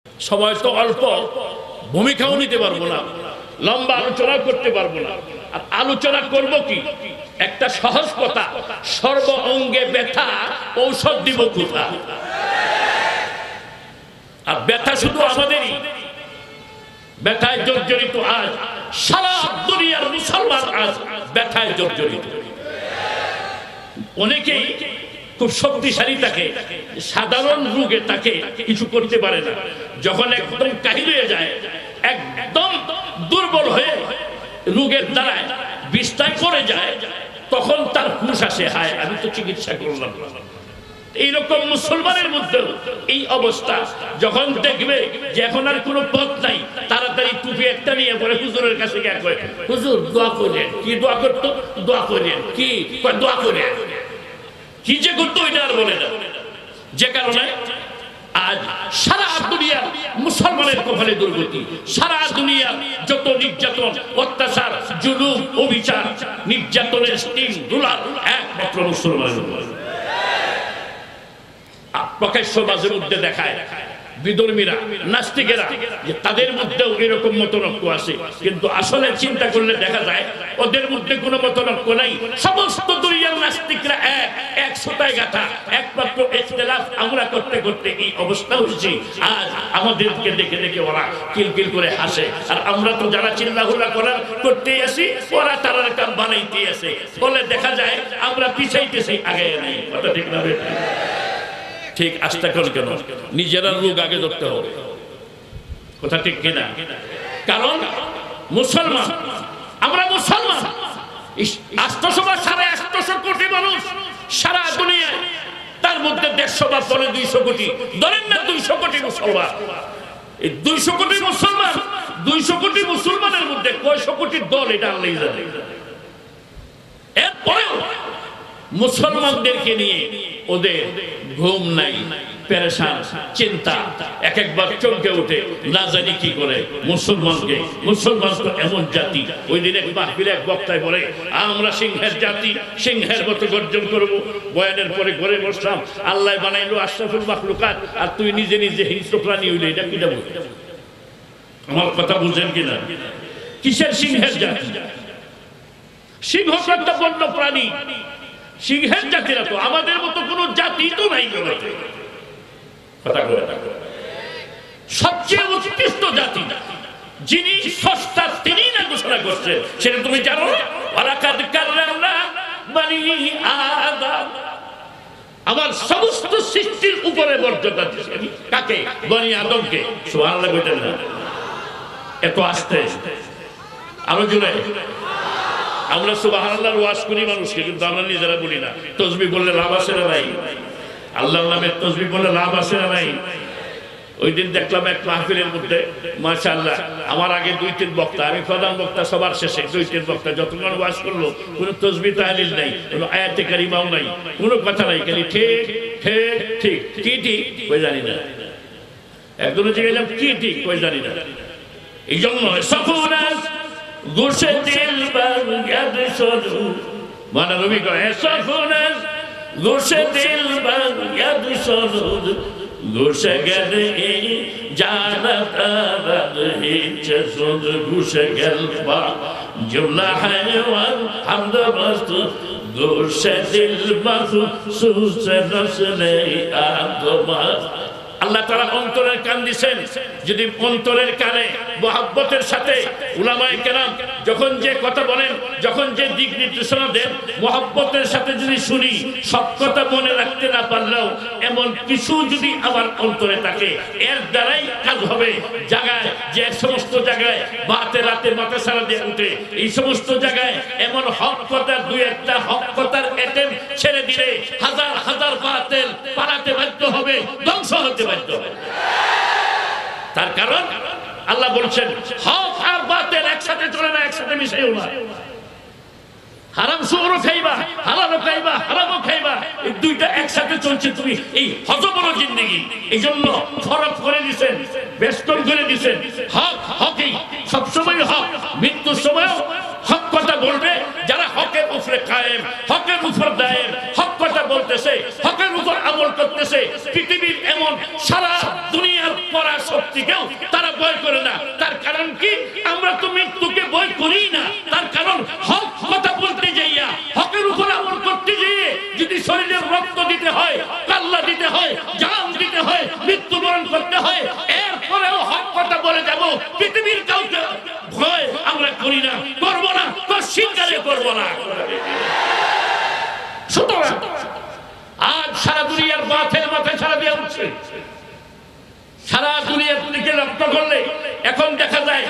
সময় তো অল্প, ভূমিকাও নিতে পারবো না, লম্বা আলোচনা করতে পারবো না। আর আলোচনা করব কি? একটা সহজ কথা, সর্ব অঙ্গে ব্যথা, ঔষধ দিব কোথা? আর ব্যথা শুধু আমাদেরই, ব্যথায় জর্জরিত আজ সারা দুনিয়ার মুসলমান, আজ ব্যথায় জর্জরিত। অনেকেই খুব শক্তিশালী থাকে, সাধারণ রোগে তাকে কিছু করতে পারে না। যখন একদম কাহিল হয়ে যায়, একদম দুর্বল হয়ে রোগের দ্বারায় বিস্তার করে যায়, তখন তার হুঁশ আসে, হায় আমি তো চিকিৎসা করলাম। এইরকম মুসলমানের মধ্যে এই অবস্থা। যখন দেখবে যে এখন আর কোনো পথ নাই, তাড়াতাড়ি টুপি একটা নিয়ে পরে হুজুরের কাছে গিয়ে কয়, হুজুর দোয়া করেন। কি দোয়া করতো? দোয়া করেন। কি দোয়া করেন? কি যে করতো ওইটা আর বলে না। যে কারণে আজ সারা দুনিয়ার মুসলমানের কপালে দুর্গতি। সারা দুনিয়ার যত নির্যাতন, অত্যাচার, জুলুম, অবিচার, নির্যাতনের স্টিম রুলার একমাত্র মুসলমানের উপর। প্রকাশ্য মাঝে মধ্যে দেখায় বিধর্মীরা, নাস্তিকেরা, যে তাদের মধ্যেও এরকম মতনৈক্য আছে, কিন্তু আসলে চিন্তা করলে দেখা যায় ওদের মধ্যে কোনো মতনৈক্য নাই। সমস্ত দুনিয়ার নাস্তিকরা এক সুতায় গাঁথা, একমাত্র ইখতিলাফ আমরা করতে করতে এই অবস্থা হয়েছে। আজ আমাদেরকে দেখে দেখে ওরা কিলকিল করে হাসে, আর আমরা তো যারা চিল্লাহুল্লা করার করতেই আসি, ওরা তারার কাম বানাইতেই আসে। বলে দেখা যায় আমরা পিছাইতেছি, আগে নাই। কথা ঠিক না? ঠিক আস্থা কর কেন? নিজেরা রোগ আগে ধরতে হবে। কথা ঠিক কিনা? কারণ মুসলমান, আমরা মুসলমান। 800 বা 850 কোটি মানুষ সারা দুনিয়ায়, তার মধ্যে 150 বা 200 কোটি, ধরেন না 200 কোটি মুসলমান। এই 200 কোটি মুসলমান, 200 কোটি মুসলমানের মধ্যে কয়শো কোটি দল, এটা আল্লাহই জানে। এরপরেও মুসলমানদেরকে নিয়ে ওদের ঘুম নাই, পেরেশান, চিন্তা, এক একবার চমকে উঠে, না জানি কি করে মুসলমানকে। মুসলমান তো এমন জাতি, ওই দিন এক মাহফিলে এক বক্তায় বলে, আমরা সিংহের জাতি, সিংহের মতো গর্জন করবো। বয়ানের পরে ঘরে বসলাম, আল্লাহ বানাইলো আশরাফুল মাখলুকাত, আর তুই নিজে নিজে হিংস্র প্রাণী হইলে, এটা কিটা বল? আমার কথা বুঝেন কিনা? কিসের সিংহের জাতি? সিংহ একটা বন্য প্রাণী, সিংহের জাতিরা তো আমাদের মতো কোন জাতি তো নাই। সবচেয়ে উৎকৃষ্ট জাতি যিনি স্রষ্টা, তিনি না ঘোষণা করছেন, সেটা তুমি জানো না? ওয়ালাকাদ কাররামনা বনি আদম, আমার সমস্ত সৃষ্টির উপরে মর্যাদা দিয়েছি। কাকে? বনি আদমকে। সুবহানাল্লাহ কইতেন না? এত আস্তে, আরো জোরে। আমরা সুবহানাল্লাহর ওয়াজ করি মানুষকে, কিন্তু আমরা নিজেরা বলি না। তাসবিহ বললে লাভ আছে না নাই? আল্লাহর নামে তাসবিহ বললে লাভ আছে না নাই? ওই দিন দেখলাম এক মাহফিলের মধ্যে, মাশাআল্লাহ, আমার আগে 2-3 বক্তা, আমি প্রধান বক্তা, সবার শেষে 2-3 বক্তা যতক্ষণ ওয়াজ করলো, কোনো তাসবিহ তাহলিল নাই, কোনো আয়াতে কারিমাও নাই, কোনো কথা নাই, খালি ঠিক ঠিক ঠিক। কি ঠিক কই জানি না। একজনে জিজ্ঞাসা, কি ঠিক কই জানি না। এই জন্য সফুরাস গোশে দিল বাংলাদ শুরু, মানে নবী কয় সফুরাস গোশে দিল বাংলাদ শুরু, গোশে গেলে জানাত আবাদ হিচ সুদ, গোশে গেল বা জুমলা হায়ওয়ান হামদ মাস্ত, গোশে দিল মাখসুস নসলে আদমা। আল্লাহ তাআলা অন্তরের কান দিয়েছেন, যদি অন্তরের কানে মহব্বতের সাথে উলামায়ে কেরাম যখন যে কথা বলেন, যখন যে দিক নির্দেশনা দেন, মহব্বতের সাথে যদি শুনি, সব কথা মনে রাখতে না পারলেও এমন কিছু যদি আমার অন্তরে থাকে, এর দ্বারাই কাজ হবে। জায়গায় যে সমস্ত জায়গায় বাতে রাতে মাথা সারা দিয়ে উঠে, এই সমস্ত জায়গায় এমন হক কথা, 2-1টা হক কথার অ্যাটেম্প ছেড়ে দিলে হাজার হাজার বাতিল পালাতে বাধ্য হবে, ধ্বংস হতে বাধ্য হবে। তার কারণ আল্লাহ বলছেন, হক আর বাতিল একসাথে চলে না, একসাথে মিশাইও না। হারাম সুরও খাইবা, হালালও খাইবা, হারামও খাইবা, এই দুইটা একসাথে চলছে। তুমি এই হযবর জিন্দেগি, এই জন্য ফরক করে দিয়েছেন, বেষ্টন করে দিয়েছেন। হক হকই সবসময় হক, মৃত্যুর সময়ও হক কথা বলবে যারা হকের উপরে কায়েম, হকের উপর দায়েম, হক কথা বলতেছে, হকের উপর আমল করতেছে। পৃথিবীর এমন সারা দুনিয়ার পরাশক্তি শক্তিকেও তারা ভয় করে না। তার কারণ কি? আমরা তো মৃত্যুকে ভয় করি না। তার কারণ হক কথা বলতে যাইয়া, হকের উপর আমল করতে যেয়ে যদি শরীরের রক্ত দিতে হয়, কাল্লা দিতে হয়, জান দিতে হয়, মৃত্যুবরণ করতে হয়, এরপরেও হক কথা বলে যাব। পৃথিবীর কাউকে ভয় আমরা করি না, করব না, কশিনকালে করব না। সুতরাং আজ সারা দুনিয়ার মাথায় মাথায় সারা দিয়ে উঠছে। সারা দুনিয়ার দিকে লক্ষ্য করলে এখন দেখা যায়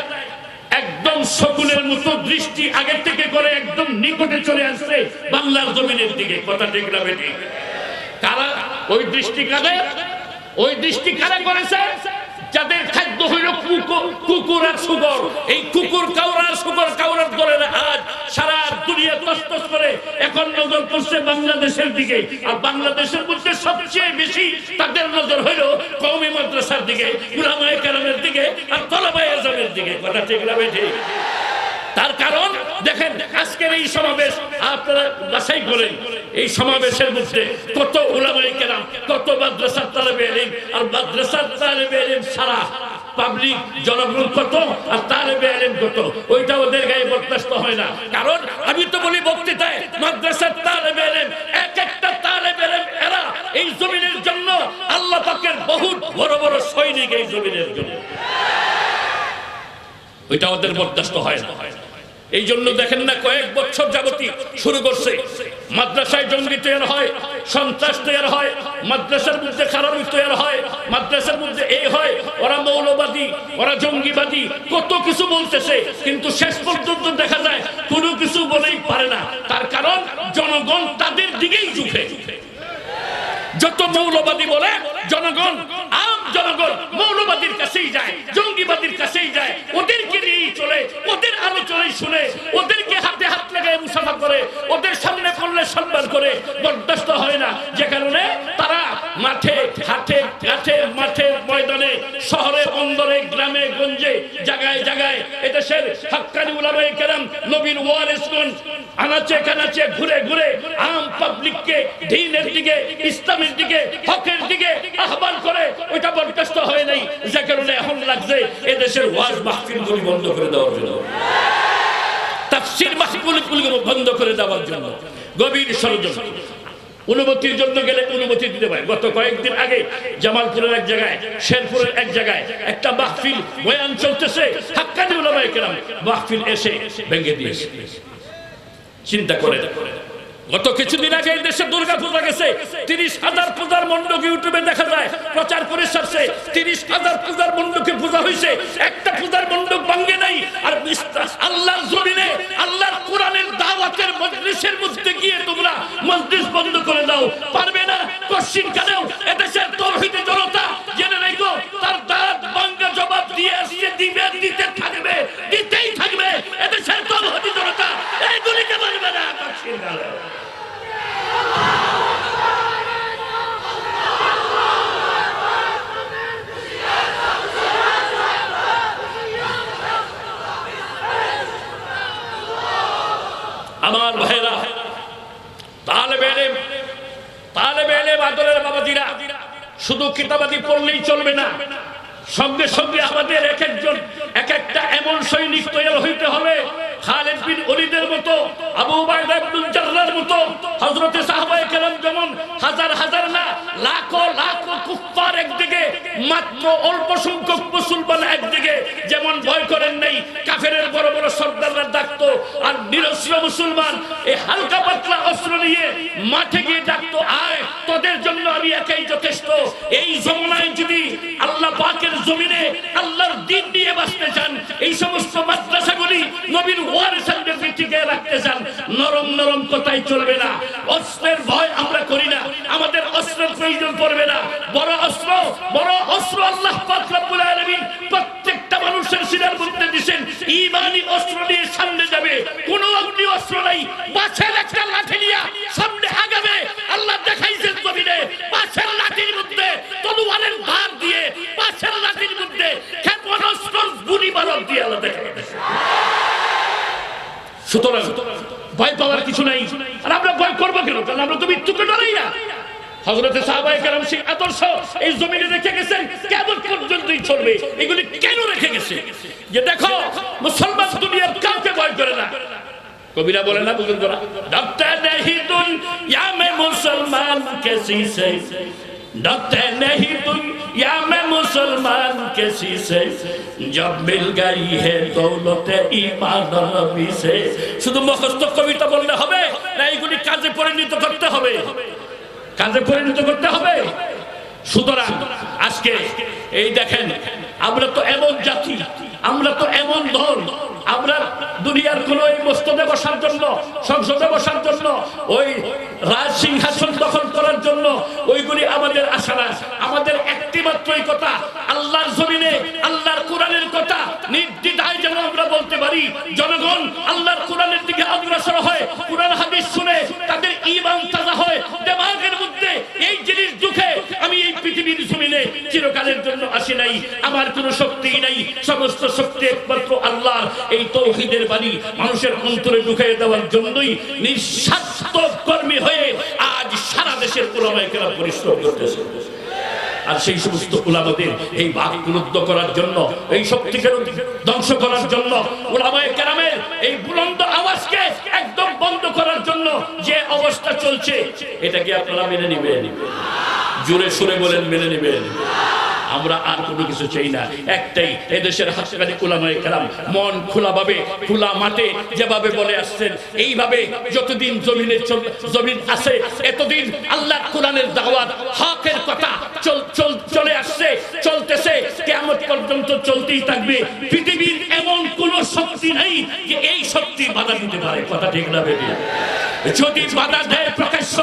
একদম শকুনের মতো দৃষ্টি আগের থেকে করে একদম নিকটে চলে আসছে বাংলার জমিনের দিকে। কথা ঠিক না বেঠিক? কারা ওই দৃষ্টি? কাদের ওই দৃষ্টি? কারা করেছে? যাদের খাদ্য হইল কুকুর আর শুকর। এই কুকুর কাউরার শুকর কাউরার করে আজ সারা দুনিয়া তসতস করে এখন নজর করছে বাংলাদেশের দিকে। আর বাংলাদেশের মধ্যে সবচেয়ে বেশি তাদের নজর হইল কওমি মাদ্রাসার দিকে, উলামায়ে কেরামের দিকে আর তলাবায়ে আজমের দিকে। কথা ঠিক না বেঠিক? তার কারণ দেখেন আজকের এই সমাবেশ আপনারা বাছাই করেন। এই সমাবেশের মধ্যে কত উলামায়ে কেরাম, কত মাদ্রাসার তালেবে ইলম, আর মাদ্রাসার তালেবে ইলম সারা পাবলিক জনগণ কত আর তালেবে ইলম কত, ওইটা ওদের গায়ে বরদাস্ত হয় না। কারণ আমি তো বলি বক্তৃতায়, মাদ্রাসার তালেবে ইলম এক একটা তালেবে ইলম এরা এই জমিনের জন্য আল্লাহ পাকের বহুত বড় বড় সৈনিক এই জমিনের জন্য, ওইটা ওদের বরদাস্ত হয় না। এই জন্য দেখেন না কয়েক বছর যাবতী শুরু করছে মাদ্রাসায় জঙ্গি তৈরি হয়, সন্ত্রাস তৈরি হয়, মাদ্রাসার মধ্যে খারাপি তৈরি হয়, মাদ্রাসার মধ্যে এই হয়, ওরা মৌলবাদী, ওরা জঙ্গিবাদী, কত কিছু বলতেছে, কিন্তু শেষ পর্যন্ত দেখা যায় কোনো কিছু বলেই পারে না। তার কারণ জনগণ তাদের দিকেই ঝুঁকে। যত মৌলবাদী বলে জনগণ, আম জনগণ মৌলবাদীর কাছেই যায়, জঙ্গিবাদীর কাছেই যায়, ওদেরকে নিয়েই চলে, ওদের আলোচনায় শুনে, ওদেরকে হাতে হাত লাগায় মুসাফা করে, ওদের সামনে পড়লে সম্মান করে, বরদাস্ত হয় না। যে কারণে তারা মাঠে ঘাটে ঘাটে মাঠে ময়দানে, শহরে বন্দরে, গ্রামে গঞ্জে, জায়গায় জায়গায় এদেশের হাক্কানি উলামায়ে কেরাম, নবীর ওয়ারিসগণ আনাচে কানাচে ঘুরে ঘুরে আম পাবলিককে দ্বীনের দিকে, ইসলামের দিকে, হকের দিকে আহ্বান করে, ওইটা বরদাস্ত হয় নাই। যে কারণে এখন লাগছে এদেশের ওয়াজ মাহফিলগুলি বন্ধ করে দেওয়ার জন্য, তাফসীর মাহফিলগুলি বন্ধ করে দেওয়ার জন্য গভীর ষড়যন্ত্র। অনুমতির জন্য গেলে অনুমতি দিতে পারে। গত কয়েকদিন আগে জামালপুরের এক জায়গায়, শেরপুরের এক জায়গায় একটা মাহফিল বয়ান চলতেছে, হাক্কানি উলামায়ে কেরাম মাহফিল এসে ভেঙে দিয়েছে। চিন্তা করে গত কিছুদিন আগে দেশে দুর্গা পূজা গেছে, 30,000 পূজার মণ্ডপ ইউটিউবে দেখা যায় প্রচার করে সারছে, 30,000 পূজার মণ্ডপে পূজা হয়েছে, একটা পূজার মণ্ডপ ভাঙে নাই। আর আল্লাহর জমিনে আল্লাহর কোরআনের দাওয়াতের মজলিসের মধ্যে গিয়ে তোমরা মজলিস বন্ধ করে দাও, পারবে না। কশিন কালেও এদেশের তাওহীদের জনতা জেনে রাখো, তার দাঁত ভাঙা জবাব দিয়ে আসছে, দিবে, দিতে থাকবে, দিতেই থাকবে। এদেশের তাওহীদের জনতা এইগুলিকে মানবে না। কশিন কালে আমার ভাইরা, তালেবে ইলম আদরের বাবাজিরা, শুধু কিতাবাদি পড়লেই চলবে না, সঙ্গে সঙ্গে আমাদের এক একজন এক একটা এমন সৈনিক তৈরি হইতে হবে, খালিদ বিন ওলীদের মতো, আবু উবাইদা ইবনে জাররার মতো, হযরতে সাহাবায়ে কেরাম যেমন হাজার হাজার না লাখো লাখো কুফফার একদিকে, মাত্র অল্প সংখ্যক মুসলমান একদিকে, যেমন ভয় করেন নাই কাফেরের বড় বড় সর্দাররা ডাকতো, আর নিরস্ত্র মুসলমান এই হালকা পাতলা অস্ত্র নিয়ে মাঠে গিয়ে ডাকতো, আয় তোদের জন্য আমি একাই যথেষ্ট। এই জমানায় যদি আল্লাহ পাকের জমিনে আল্লাহর দ্বীন নিয়ে বাঁচতে চান, এই সমস্ত মাদ্রাসাগুলি নবীর ওয়ারিসদের টিকে রাখতে চান, নরম নরম কথাই চলবে না। অস্ত্রের ভয় আমরা করি না, আমাদের অস্ত্রের প্রয়োজন পড়বে না। বড় অস্ত্র আল্লাহ পাক রব্বুল আলামিন প্রত্যেকটা মানুষের সিনার মধ্যে দিবেন, ঈমানি অস্ত্র নিয়ে সামনে যাবে। কোনো অগ্নি অস্ত্র নাই, পাশের একটা লাঠি নিয়ে সামনে আগাবে। আল্লাহ দেখাইছেন জমিনে, পাশের লাঠির মধ্যে তলোয়ারের ধার দিয়ে, পাশের লাঠির মধ্যে ক্ষেপণাস্ত্র গুলি বারুদ দিয়ে আল্লাহ দেখাইছেন। সুতরাং ভয় পাওয়ার কিছু নাই। আর আমরা ভয় করবো কেন? কারণ আমরা তো মৃত্যুকে ডরাই না। হযরতে সাহাবায়ে কেরাম সেই আদর্শ এই জমিনে রেখে গেছেন, কিয়ামত পর্যন্তই চলবে। এগুলি কেন রেখে গেছে? যে দেখো মুসলমান দুনিয়ার কাউকে ভয় করে না। কবিরা বলে না, বুজুর্গরা, ডরতে নেহি দুনিয়া মে মুসলমান কেসি সে, डरते नहीं दुनिया में मुसलमान किसी से, जब मिल गई है दौलत ईमान नबी से। শুধু মুখস্থ কবিতা বললে হবে না, এগুলি কাজে পরিণত করতে হবে, কাজে পরিণত করতে হবে। সুতরাং আজকে এই দেখেন, আমরা তো এমন জাতি, আমরা তো এমন দল, আমরা দুনিয়ার কোন এই মস্তদে বসার জন্য, সংসদে বসার জন্য, ওই রাজ সিংহাসন দখল করার জন্য ওইগুলি আমাদের আশা না। আমাদের একটি মাত্রই কথা, আল্লাহর জমিনে আল্লাহর কোরআনের কথা নির্দ্বিধায় যেন আমরা বলতে পারি। জনগণ আল্লাহর কোরআনের দিকে অগ্রসর হয়, কোরআন হাদিস শুনে তাদের ঈমান তাজা হয়, দিমাগের মধ্যে এই জিনিস ঢুকে আমি এই পৃথিবীর জমিনে চিরকালের জন্য আসি নাই, আমার কোনো শক্তি নাই, সমস্ত শক্তি একমাত্র আল্লাহর। এই তাওহীদের বাণী মানুষের অন্তরে ঢুকিয়ে দেওয়ার জন্যই নিঃস্বার্থ কর্মী হয়ে আজ সারা দেশের উলামায়ে কেরাম পরিশ্রম করতেছে। আর সেই সমস্ত উলামাদের এই বাক বিরুদ্ধ করার জন্য, এই শক্তিকে ধ্বংস করার জন্য, উলামায়ে কেরামের এই বুলন্দ আওয়াজকে একদম বন্ধ করার জন্য যে অবস্থা চলছে, এটা কি আপনারা মেনে নেবেন? জোরে সুরে বলেন, মেনে নেবেন? আমরা আর কোনো কিছু চাই না, একটাই, এদেশের হাসপাতালে উলামায়ে কেরাম মন খোলাভাবে, খোলা মাঠে যেভাবে বলে আসছেন, এইভাবে যতদিন জমিন আছে এতদিন আল্লাহর কোরআনের দাওয়াত, হকের কথা চলে আসছে, চলতেছে, কিয়ামত পর্যন্ত চলতেই থাকবে। পৃথিবীর এমন কোন শক্তি নাই যে এই শক্তি বাধা দিতে পারে। কথা ঠিক না বেরিয়ে? যদি বাধা দেয় প্রকাশ্য,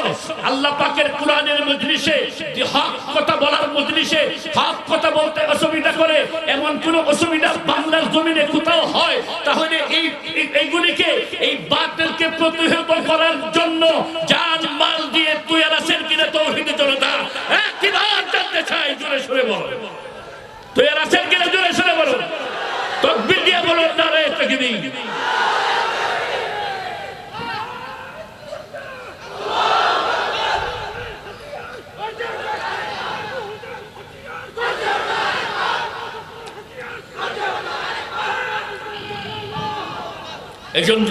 আল্লাহ পাকের কোরআনের মজলিসে, হক কথা বলার মজলিসে হক কথা বলতে অসুবিধা করে, এমন কোন অসুবিধা বাংলার জমিনে কোথাও হয়, তাহলে এইগুলিকে, এই বাতিলকে প্রতিহত করার জন্য জান মাল দিয়ে তৈরি আছেন কিনা তাওহীদের জনতা? একবার জানতে চাই, জোরে সুরে বলো, তৈরি আছেন কিনা? জোরে সুরে বলো, তাকবীর দিয়ে বলো, নারে তাকবীর। এজন্য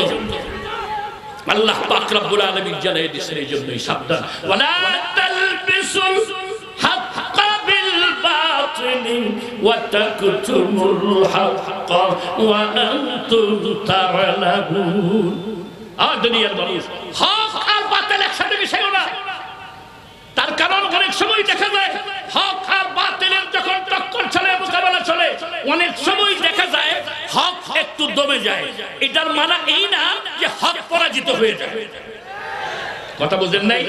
আল্লাহ পাক রব্বুল আলামিন জানিয়ে দিয়েছেন, এই জন্যই সাবধান, ওয়ালা তালবিসুল হাক্কা বিল বাতিল ওয়া তাকতুমুল হাক্কা ওয়া আনতুম তা'লামুন। আর দুনিয়ার মানুষ, হক আর বাতিল একসাথে মিশাইও না। তার কারণ অনেক সময় দেখা যায় হক আর বাতিলের যখন টক্কর চলে, মোকাবেলা চলে, অনেক সময় দেখা যায় হক একটু দমে যায়। এটার মানে এই না যে হক পরাজিত হয়ে যায়। কথা বুঝেন নাই?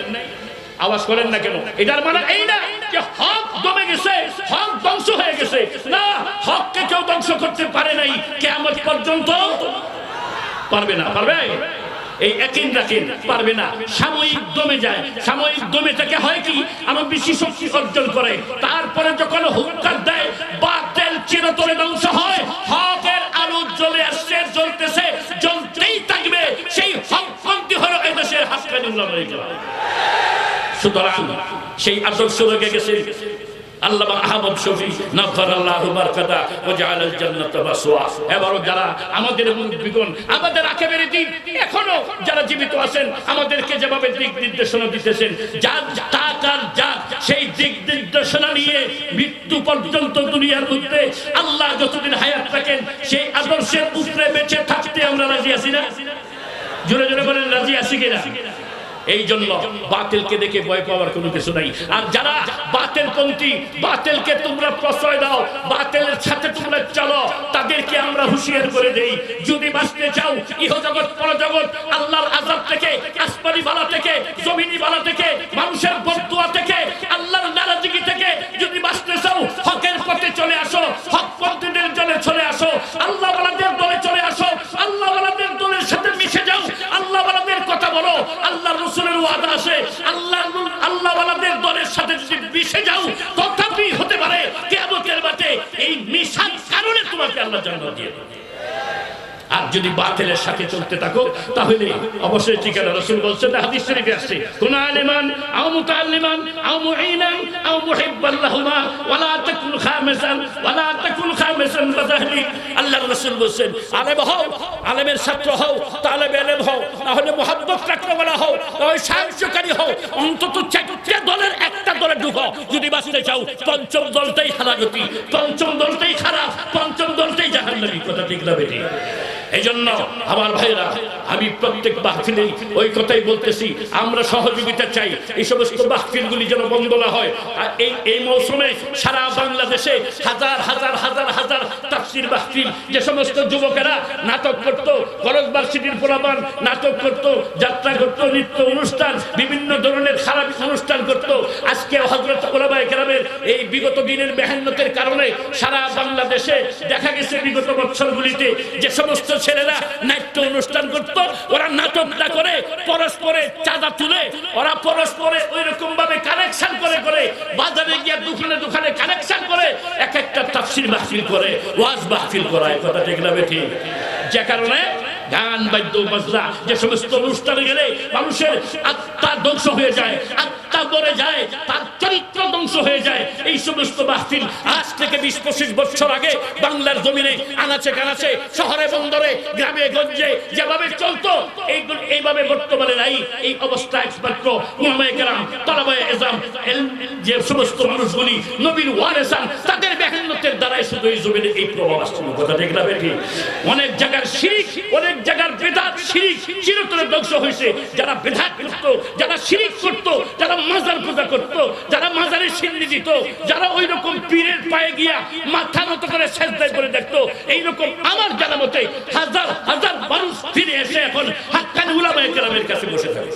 আওয়াজ করেন না কেন? এটার মানে এই না যে হক দমে গেছে, হক ধ্বংস হয়ে গেছে। না, হককে কেউ ধ্বংস করতে পারে নাই, কিয়ামত পর্যন্ত পারবে না। পারবে? এই একদিন রাখেন, পারবে না। সাময়িক দমে যায়, সাময়িক দমে থেকে হয় কি, আমার বেশি শক্তি অর্জন করে, তারপরে যখন হুঙ্কার দেয়, বাতিল চিরতরে ধ্বংস হয়। হকের আলো জ্বলে আসছে, জ্বলতেছে, জ্বলতেই থাকবে। সেই হকপন্থী হলো এদেশের হাসপাতাল উলামায়ে কেরাম। সুতরাং সেই আদর্শ রেখে গেছে আল্লামা আহমদ শফি নাফারাল্লাহু বারাকাতা ওয়া জাআলাল জান্নাতা মাসওয়া। এবারও যারা আমাদের মুরব্বিগণ, আমাদের আকেবের দিন এখনো যারা জীবিত আছেন, আমাদেরকে যেভাবে দিক নির্দেশনা দিতেছেন, যার টাকার যার সেই দিক নির্দেশনা নিয়ে মৃত্যু পর্যন্ত দুনিয়ার মধ্যে আল্লাহ যতদিন হায়াত রাখেন, সেই আদর্শের উপরে বেঁচে থাকতে আমরা রাজি আছি না? জোরে জোরে বলেন, রাজি আছি কিনা? এই জন্য বাতিলকে দেখে ভয় পাওয়ার কোনো কিছু নাই। আর যারা বাতিলপন্থী, বাতিলকে তোমরা প্রশ্রয় দাও, বাতিলের সাথে তোমরা চলো, তাদেরকে আমরা হুঁশিয়ার করে দেই, যদি বাঁচতে চাও ইহজগৎ পরজগৎ, আল্লাহর আযাব থেকে, আসমানি বালা থেকে, জমিনি বালা থেকে, মানুষের বদদুয়া থেকে, আল্লাহর নারাজগি থেকে যদি বাঁচতে চাও, হকের পথে চলে আসো, হকপন্থীদের দলে চলে আসো, আল্লাহ ওয়ালাদের দলে চলে আসো, আল্লাহ ওয়ালাদের দলের সাথে মিশে যাও, আল্লাহ ওয়ালাদের কথা বলো। আল্লাহ রাসূলের ওয়াদা আছে, আল্লাহ ওয়ালাদের দলের সাথে যদি মিশে যাও, তথাপি হতে পারে কিয়ামতের মাঠে এই মিশার কারণে তোমাকে আল্লাহ জান্নাত দিয়ে দেবে। আর যদি বাতিলের সাথে চলতে থাকো তাহলে অবশ্যই ঠিকানা। রাসূল বলছেন, হাদিস শরীফে আছে, কুন আলিমান আও মুতাআল্লিমান আও মুঈনান আও মুহিব্বান লাহুমা ওয়ালা তাকুন খামিসান বাযাহলি। আল্লাহর রাসূল বলছেন, আলেম হও, আলেমের ছাত্র হও, তালেবে ইলম হও, না হলে মুহাব্বত রাখতে বলা হও, ওই সাহায্যকারী হও, অন্তত চারটি দলের একটা দলে ঢুকো যদি বাঁচতে চাও। পঞ্চম দলটাই হারাগতি, পঞ্চম দলটাই খারাপ, পঞ্চম দলটাই জাহান্নামী। কথা ঠিক না বেঠিক? এই জন্য আমার ভাইরা, আমি প্রত্যেক মাহফিলেই ওই কথাই বলতেছি, আমরা সহযোগিতা চাই। এই সমস্ত মাহফিলগুলি যেন বন্ধ না হয়। আর এই মৌসুমে সারা বাংলাদেশে হাজার হাজার হাজার হাজার তাফসীর মাহফিল, যে সমস্ত যুবকেরা নাটক করতো, কলেজ ভার্সিটির পোলাপান নাটক করতো, যাত্রা করতো, নৃত্য অনুষ্ঠান, বিভিন্ন ধরনের খারাপ অনুষ্ঠান করতো, আজকে হযরত উলামায়ে কেরামের এই বিগত দিনের মেহনতের কারণে সারা বাংলাদেশে দেখা গেছে বিগত বছরগুলিতে যে সমস্ত ছেলেরা নাট্য অনুষ্ঠান করতো, ওরা নাটক না করে পরস্পরে চাঁদা তুলে, ওরা পরস্পরে ওই রকম ভাবে কানেকশন করে করে বাজারে গিয়ে দোকানে দোকানে কানেকশন করে এক একটা তাফসীর মাহফিল করে, ওয়াজ মাহফিল করায়। কথা ঠিক না বেঠিক? যে কারণে গান বাদ্য বাজনা যে সমস্ত অনুষ্ঠানে গেলে মানুষের আত্মা ধ্বংস হয়ে যায়, আত্মা মরে যায়, তার চরিত্র ধ্বংস হয়ে যায়। এই সমস্ত মাহফিল আজ থেকে 20-25 বছর আগে বাংলার জমিনে আনাচে কানাচে, শহরে বন্দরে, গ্রামে গঞ্জে যেভাবে চলতো, এইভাবে বর্তমানে নাই। এই অবস্থা একমাত্র উলামায়ে কেরাম, তালাবায়ে ইলম, যে সমস্ত মানুষগুলি নবীর ওয়ারিসান, তাদের মেহনতের দ্বারাই শুধু এই জমিনে এই প্রভাব আসছে। কথা ঠিক না বেঠিক? অনেক জায়গার শিরক, অনেক জায়গার বেদাত, শিরক চিরতরে ধ্বংস হয়েছে। যারা বেদাত করতো, যারা শিরক করতো, যারা মাজার পূজা করতো, যারা মাজারে সিন্নি দিত, যারা ওই রকম পীরের পায়ে গিয়া মাথা নত করে সেজদা করে দেখতো, এইরকম আমার জানা মতে হাজার হাজার মানুষ ফিরে এসে এখন হাক্কানি উলামায়ে কেরামের কাছে বসে থাকে।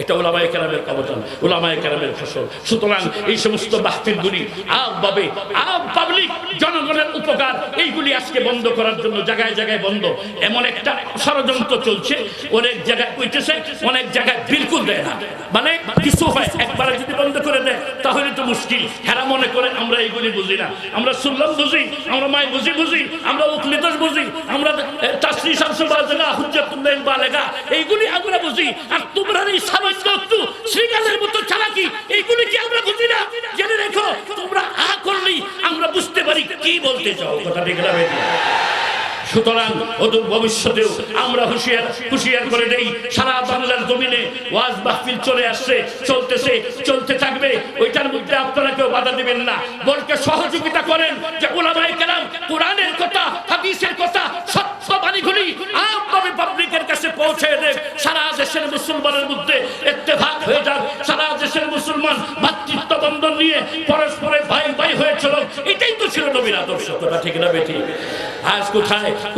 এটা উলামায়ে কেরামের অবদান, উলামায়ে কেরামের ফসল। সুতরাং এই সমস্ত মাহফিলগুলি আমভাবে, আম পাবলিক, জনগণের উপকার, এইগুলি আজকে বন্ধ করার জন্য জায়গায় জায়গায় বন্ধ। এমন একটা ষড়যন্ত্র চলছে, অনেক জায়গায় কইতেছে, অনেক জায়গায় বিলকুল দেয় না। মানে কিছু হয়, একবারে যদি বন্ধ করে দেয় তাহলে তো মুশকিল। হেরা মনে করে আমরা এইগুলি বুঝি না, আমরা সুল্লাম বুঝি, আমরা মাই বুঝি, আমরা উকলিদস বুঝি, আমরা তাসরি শামসুল বাজেগা, হুজ্জাতুল্লাহ বালেগা, এইগুলি আমরা বুঝি। আর তোমরা এই একটু শ্রীকালের মতো চালাকি, এইগুলি কি আমরা বুঝি না? জেনে রেখো, তোমরা করলেই আমরা বুঝতে পারি কি বলতে চাও। কথা ঠিক না? সুতরাং অদূর ভবিষ্যতেও আমরা হুঁশিয়ার করে দেই, সারা বাংলার জমিনে ওয়াজ মাহফিল চলে আসছে, চলতেছে, চলতে থাকবে। ওইটার মধ্যে আপনারা কেউ বাধা দিবেন না, বলকে সহযোগিতা করেন যে উলামায়ে কেরাম কোরআনের কথা, হাদিসের কথা, সত্য বাণীগুলি আমভাবে পাবলিকের কাছে পৌঁছে দেন। সারা দেশের মুসলমানের মধ্যে ইত্তেফাক হয়ে যাক, সারা দেশের মুসলমান ভাতৃত্ব বন্ধন নিয়ে পরস্পরে ভাই ভাই হয়ে চলো। এটাই তো ছিল নবীর আদর্শ। কথা ঠিক না বেঠিক? আজ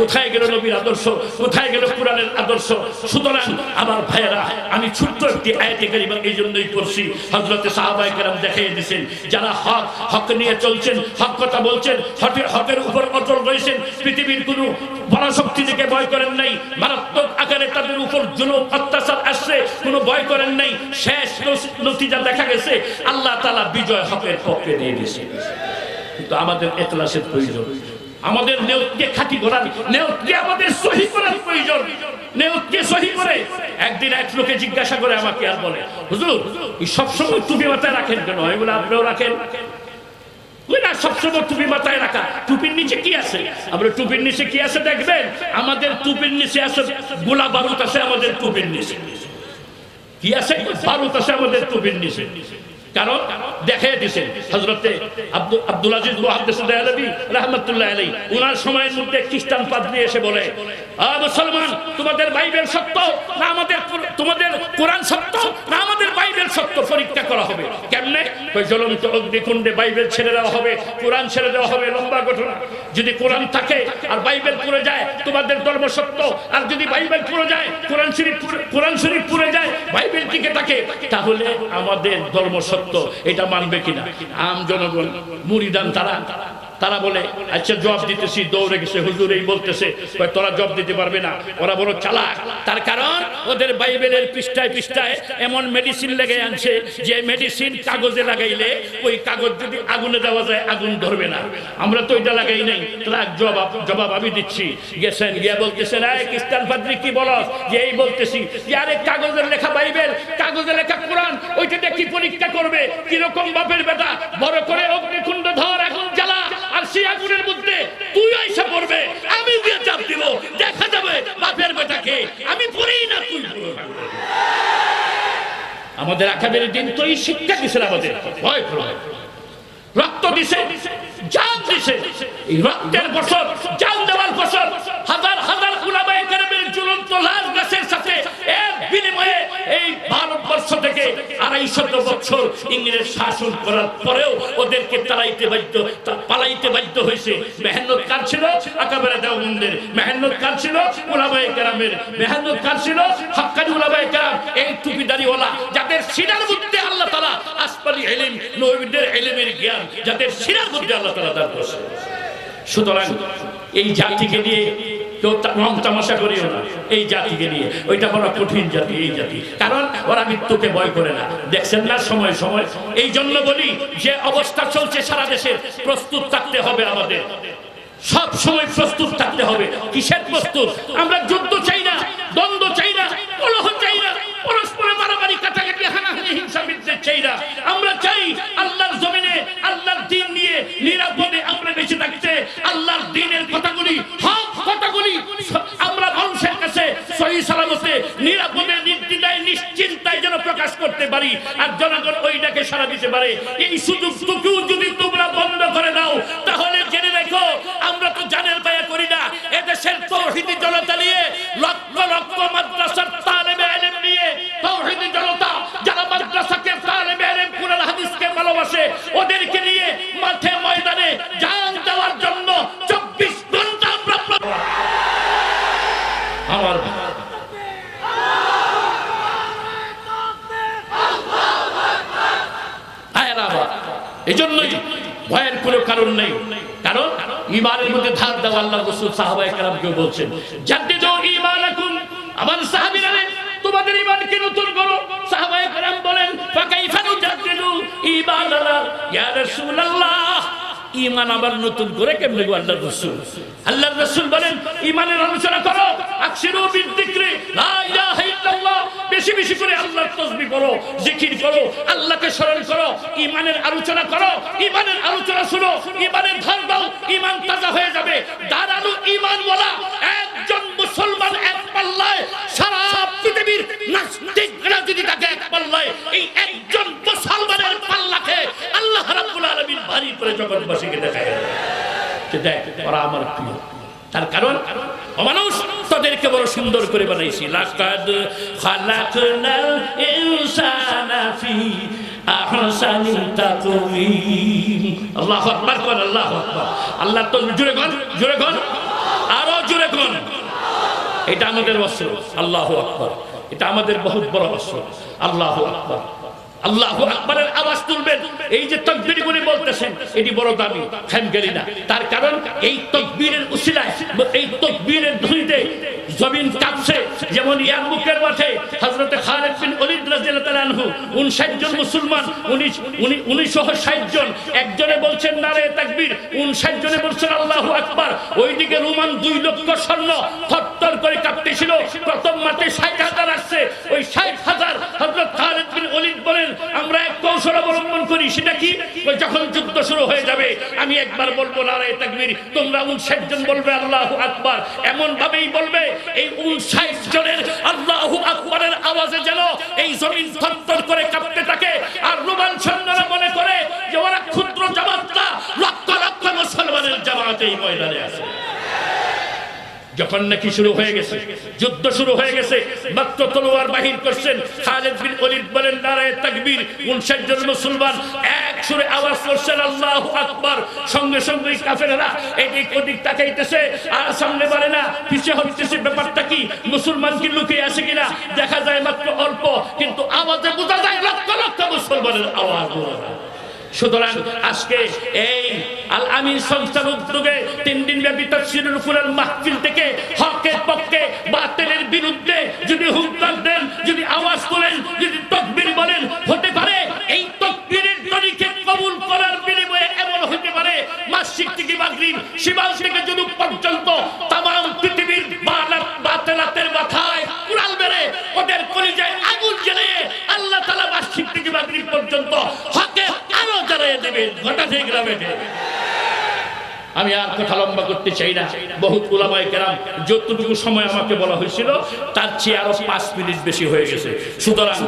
কোথায় গেল নবীর আদর্শ? কোথায় গেল কোরআনের আদর্শ? সুতরাং আমার ভাইয়েরা, আমি ছোট্ট একটি আয়াতে কারিমা এই জন্যই পড়ছি। হযরতে সাহাবায়ে কেরাম দেখিয়ে দিয়েছেন, যারা হক নিয়ে চলছেন, হক কথা বলছেন, হকের উপর অটল রয়েছেন, পৃথিবীর কোনো পরাশক্তি থেকে ভয় করেন নাই, মারাত্মক আকারে তাদের উপর জুলুম অত্যাচার আসছে, কোনো ভয় করেন নাই। শেষ নতিজা দেখা গেছে আল্লাহ তাআলা বিজয় হকের পক্ষে দিয়ে দিয়েছেন। কিন্তু আমাদের ইখলাসের প্রয়োজন, আমাদের নিয়তকে খাঁটি করার, নিয়তকে আমাদের সহি করার প্রয়োজন। নিয়তকে সহি করে। একদিন এক লোকে জিজ্ঞাসা করে আমাকে, আর বলে, হুজুর সবসময় টুপি মাথায় রাখেন কেন? আমি বলে, আপনিও রাখেন না? সবসময় টুপি মাথায় রাখা, টুপির নিচে কি আছে? আমরা টুপির নিচে কি আছে দেখবেন? আমাদের টুপির নিচে আছে গোলা বারুদ আছে। আমাদের টুপির নিচে কি আছে? বারুদ আছে আমাদের টুপির নিচে। কারণ দেখিয়ে দিয়েছেন হযরতে আব্দুল আজিজ মুহাদ্দিস দেহলভী রাহমাতুল্লাহ আলাইহি, ওনার সময়ের মধ্যে খ্রিস্টান পাদ্রী এসে বলে, মুসলমান, তোমাদের বাইবেল সত্য না তোমাদের কোরআন সত্য না আমাদের বাইবেল সত্য? পরীক্ষা করা হবে। কেমনে? জ্বলন্ত অগ্নিকুণ্ডে বাইবেল ছেড়ে দেওয়া হবে, কোরআন ছেড়ে দেওয়া হবে। লম্বা ঘটনা। যদি কোরআন থাকে আর বাইবেল পুড়ে যায়, তোমাদের ধর্ম সত্য। আর যদি বাইবেল পুড়ে যায়, কোরআন শরীফ পুড়ে যায়, বাইবেল টিকে থাকে, তাহলে আমাদের ধর্ম সত্য। এটা মানবে কিনা? আম জনগণ, মুরিদান, তারা তারা বলে আচ্ছা জবাব দিতেছি, দৌড়ে গেছে, হুজুর এই বলতেছে, তোরা জবাব দিতে পারবে না, ওরা বড় চালাক। তার কারণ ওদের বাইবেলের পৃষ্ঠায় পৃষ্ঠায় এমন মেডিসিন লেগে আনছে যে মেডিসিন কাগজে লাগাইলে ওই কাগজ যদি আগুনে দেওয়া যায় আগুন ধরবে না। আমরা তো এটা লাগাই নাই। তারা জবাব আমি দিচ্ছি। গেছেন গিয়া বলতেছেন, এই খ্রিস্টান পাদ্রী কি বলো? যে এই বলতেছি যে আরে কাগজের লেখা বাইবেল, কাগজে লেখা কোরআন, ওইটাতে কি পরীক্ষা করবে? কিরকম বাপের বেটা, বড় করে অগ্নিকুণ্ড ধর, আগুন জ্বালা, আর সেই আগুনের মধ্যে তুই আইসা পড়বে, আমি দিয়ে চাপ দিব, দেখা যাবে বাপের বেটাকে। আমি পড়েই না, তুই আমাদের আকাবের দিন তো এই শিক্ষা দিছেন আমাদের, ভয় ভয় রক্ত দিছে, জান দিছে। এই রক্তের বছর, জান দেওয়ার বছর, হাজার হাজার উলামায়ে কেরামের ঝুলন্ত লাশ গাছের সাথে এর বিনিময়ে এই ভারতবর্ষ থেকে ২৫০ বছর ইংরেজ শাসন করার পরেও ওদেরকে পালাইতে বাধ্য হয়েছে। মেহনত কার ছিল? আকাবের দেওবন্দের মেহনত কার ছিল? উলামায়ে কেরামের মেহনত কার ছিল? হক্কানি উলামায়ে কেরাম, এই টুপিদারিওয়ালা, যাদের সিনার মধ্যে আল্লাহ তাআলা আসমানি ইলম, নবীদের ইলমের জ্ঞান, যাদের সিনার মধ্যে আল্লাহ তাআলা দান করেছেন। সুতরাং এই জাতিকে নিয়ে কেউ রং তামাশা করিও না। এই জাতিকে নিয়ে, ওইটা বড় কঠিন জাতি এই জাতি, কারণ ওরা মৃত্যুকে ভয় করে না। দেখছেন না সময় সময়। এই জন্য বলি যে অবস্থা চলছে সারা দেশে, প্রস্তুত থাকতে হবে আমাদের, সব সময় প্রস্তুত থাকতে হবে। কিসের প্রস্তুত? আমরা যুদ্ধ চাই না, দ্বন্দ্ব চাই না, কলহ চাই না, পরস্পরে মারামারি, কাটাকাটি, হানাহানি, হিংসা বিদ্বেষ চাই না। আমরা চাই আল্লাহর জমিনে আল্লাহর দ্বীন নিয়ে নিরাপদে আমরা বেঁচে থাকতে, আল্লাহর দ্বীনের কথাগুলি, হক কথাগুলি আমরা মানুষের কাছে সহি সালামতে নিরাপদে, নির্দ্বিধায়, নিশ্চিন্তায় যেন প্রকাশ করতে পারি, আর জনগণ ওইটাকে সাড়া দিতে পারে। এই সুযোগটুকু যদি তোমরা বন্ধ করে দাও, তাহলে জেনে রেখো আমরা তো জানের দায়া করি না। এদেশের তৌহিদি জনতা নিয়ে, লক্ষ লক্ষ মাদ্রাসার তালেবে ইলম নিয়ে, তৌহিদি জনতা যারা মাদ্রাসাকে, তালেবে ইলম, কুরআন হাদিসকে ভালোবাসে, ওদেরকে নিয়ে মাঠে ময়দানে জান দেওয়ার জন্য ২৪ ঘন্টা আমরা আমার এই জন্যই ভয়ের কোনো কারণ নেই। কারণ ঈমানের মধ্যে ধার দেওয়া আল্লাহর রাসূল সাহাবায়ে কেরামকে বলছেন, জাদ্দিদু ঈমানাকুম, আমার সাহাবীরা তোমাদের ঈমানকে নতুন করো। সাহাবায়ে কেরাম বলেন, ফাকাইফা নুজাদ্দিদু ঈমানানা ইয়া রাসূলুল্লাহ, ঈমান আবার নতুন করে কেমনে গো আল্লাহর রাসূল? আল্লাহর রাসূল বলেন, ঈমানের আলোচনা করো, আকসিরু বিযিকরি, লা ইলাহা ইল্লাল্লাহ, বেশি বেশি করে আল্লাহর তাসবিহ করো, জিকির করো, আল্লাহকে স্মরণ করো, ঈমানের আলোচনা করো, ঈমানের আলোচনা শুনো, ঈমানের ধার দাও, ঈমান তাজা হয়ে যাবে। দাঁড়ানো ঈমানওয়ালা একজন মুসলমান এক পাল্লায়, সারা পৃথিবীর নাস্তিকরা যদি তাকে এক পাল্লায়, এই একজন মুসলমানের পাল্লাকে আল্লাহ রাব্বুল আলামিন ভারী করে জগৎবাসীকে দেখায় যে দেখ ওরা আমার প্রিয়। তার কারণ মানুষ তাদেরকে বড় সুন্দর করে বানাইছি। লাকাদ খালাকনাল ইনসানা ফি আহসানি তাকওয়িম। আল্লাহু আকবার, আল্লাহু আকবার। আল্লাহ তো জোরে গান, জোরে গান, আরো জোরে গান। এটা আমাদের অস্ত্র। আল্লাহু আকবার, এটা আমাদের বহুত বড় অস্ত্র। আল্লাহু আকবার, আল্লাহু আকবারের আওয়াজ তুলবেন। এই যে তাকবীরগুলি বলতেছেন, এটি বড় দামি, খামখেয়ালি না। তার কারণ এই তাকবীরের উসিলায়, এই তাকবীরের ধ্বনিতে জমিন কাঁপছে। যেমন ইয়ারমুকের মাঠে হযরত খালিদ বিন ওলীদ রাদিয়াল্লাহু তাআলা আনহু 59 জন মুসলমান, 1960 জন, একজনে বলছেন নারে তাকবীর, 59 জনে বলছেন আল্লাহু আকবার। ওইদিকে রোমান 2 লক্ষ সৈন্য থরথর করে কাঁপতেছিল। প্রথম মাঠে 60,000 আসছে। ওই 60,000 হযরত খালিদ বিন ওলীদ বলেন, আমরা এক কৌশল অবলম্বন করি। সেটা কি? যখন যুদ্ধ শুরু হয়ে যাবে আমি একবার বলবো নারে তাকবীর, তোমরা 59 জন বলবে আল্লাহু আকবার। এমন ভাবেই বলবে এই 59 জনের আল্লাহু আকবারের আওয়াজে যেন এই জমিন থরথর করে কাঁপতে থাকে। আর রোমান সৈন্যরা মনে করে যে ওরা ক্ষুদ্র জামাত না, লক্ষ লক্ষ মুসলমানের জামাত এই ময়দানে আছে। যখন নাকি শুরু হয়ে গেছে, যুদ্ধ শুরু হয়ে গেছে, মাত্র তলোয়ার বাহির করছেন, খালিদ বিন ওলীদ বলেন নারে তাকবীর। 59 জন মুসলমান এক সুরে আওয়াজ করছেন আল্লাহু আকবার। সঙ্গে সঙ্গে কাফেররা এদিক ওদিক তাকাইতেছে, আর সামনে বলে না, পিছে হইতেছে। ব্যাপারটা কি? মুসলমান কি লুকিয়ে আছে কিনা? দেখা যায় মাত্র অল্প, কিন্তু আওয়াজে বোঝা যায় লক্ষ লক্ষ মুসলমানের আওয়াজ। সুতরাং আজকে এই আল আমিন সংস্থার উদ্যোগে 3 দিন ব্যাপী তাফসীরুল কুরআন মাহফিল থেকে হকের পক্ষে বাতিলের বিরুদ্ধে যদি হুঙ্কার দেন, যদি আওয়াজ তোলেন, যদি তাকবীর বলেন, হতে পারে এই তাকবীরের তরিকে কবুল করার বিনিময়ে এমন হতে পারে মসজিদ থেকে মাগরিব, শিমাল থেকে জুনুব পর্যন্ত তামাম পৃথিবীর বাতিলাতের মাথায় কুড়াল মেরে ওদের কলিজায় আগুন জ্বালিয়ে আল্লাহ তাআলা মসজিদ থেকে মাগরিব পর্যন্ত হকে আলো জ্বালিয়ে দেবেন। ঘটা ঠিক না বেঠে? আমি আর কথা লম্বা করতে চাই না। বহুত উলামায়ে কেরাম যতটুকু সময় আমাকে বলা হয়েছিল তার চেয়ে আরো 5 মিনিট বেশি হয়ে গেছে। সুতরাং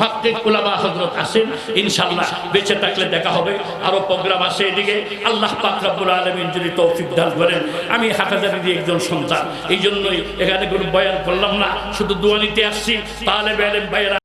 হকের উলামা হযরত আসেন, ইনশাআল্লাহ বেঁচে থাকলে দেখা হবে। আরো প্রোগ্রাম আছে এদিকে, আল্লাহ পাক রব্বুল আলামিন যদি তৌফিক দান করেন। আমি হাটাজারির একজন সন্তান, এই জন্যই এখানে কোনো বয়ান করলাম না, শুধু দোয়া নিতে আসছি। তালেবে ইলম ভাইয়েরা